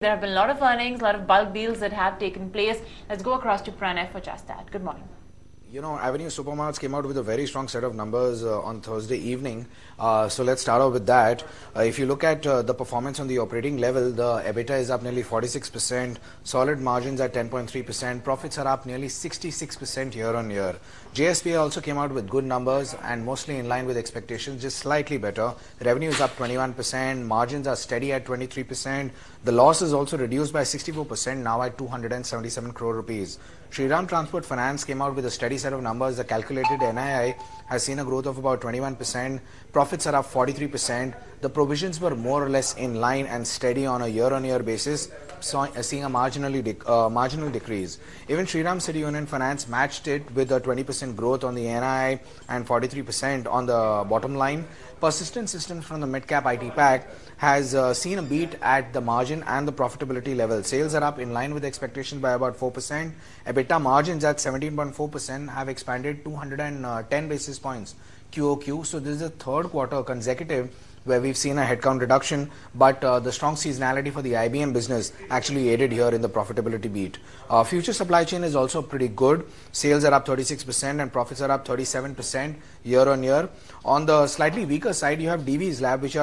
There have been a lot of earnings, a lot of bulk deals that have taken place. Let's go across to Pranay for just that. Good morning. You know, Avenue Supermarts came out with a very strong set of numbers on Thursday evening. So let's start off with that. If you look at the performance on the operating level, the EBITDA is up nearly 46%, solid margins at 10.3%, profits are up nearly 66% year on year. JSPA also came out with good numbers and mostly in line with expectations, just slightly better. Revenue is up 21%, margins are steady at 23%. The loss is also reduced by 64%, now at 277 crore rupees. Shriram Transport Finance came out with a steady set of numbers. The calculated NII has seen a growth of about 21%. Profits are up 43%. The provisions were more or less in line and steady on a year-on-year basis, seeing a marginal decrease. Even Shriram City Union Finance matched it with a 20% growth on the NII and 43% on the bottom line. Persistent Systems from the mid-cap IT pack has seen a beat at the margin and the profitability level. Sales are up in line with expectations by about 4%. EBITDA margins at 17.4% have expanded 210 basis points QOQ. So this is the third quarter consecutive where we've seen a headcount reduction, but the strong seasonality for the IBM business actually aided here in the profitability beat. Future supply chain is also pretty good. Sales are up 36% and profits are up 37% year on year. On the slightly weaker side, you have DV's Lab, which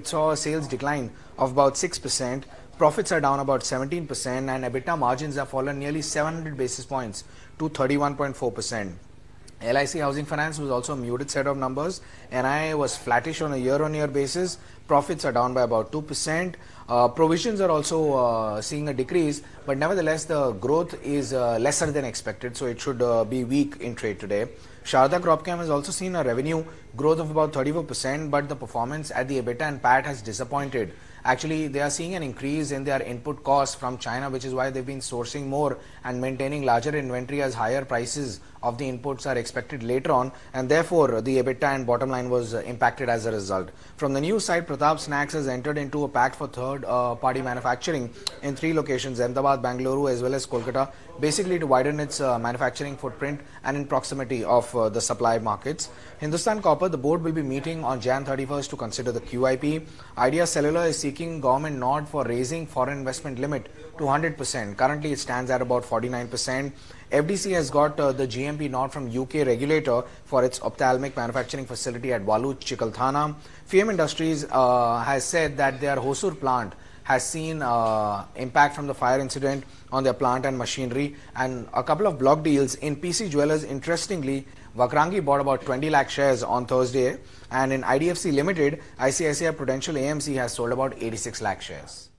saw a sales decline of about 6%. Profits are down about 17% and EBITDA margins have fallen nearly 700 basis points to 31.4%. LIC Housing Finance was also a muted set of numbers. NII was flattish on a year-on-year basis. Profits are down by about 2%. Provisions are also seeing a decrease, but nevertheless the growth is lesser than expected, so it should be weak in trade today. Sharda Cropchem has also seen a revenue growth of about 34%, but the performance at the EBITDA and PAT has disappointed. Actually, they are seeing an increase in their input costs from China, which is why they've been sourcing more and maintaining larger inventory as higher prices of the inputs are expected later on, and therefore the EBITDA and bottom line was impacted as a result. From the news side, Pratap Snacks has entered into a pact for third-party manufacturing in 3 locations, Ahmedabad, Bangalore as well as Kolkata, basically to widen its manufacturing footprint and in proximity of the supply markets. Hindustan Copper, the board will be meeting on Jan 31st to consider the QIP. Idea Cellular is seeking government nod for raising foreign investment limit to 100%. Currently, it stands at about 49%. FDC has got the GMP nod from UK regulator for its ophthalmic manufacturing facility at Waluj, Chikalthana. FM Industries has said that their Hosur plant has seen impact from the fire incident on their plant and machinery, and a couple of block deals in PC Jewellers. Interestingly, Vakrangi bought about 20 lakh shares on Thursday, and in IDFC Limited, ICICI Prudential AMC has sold about 86 lakh shares.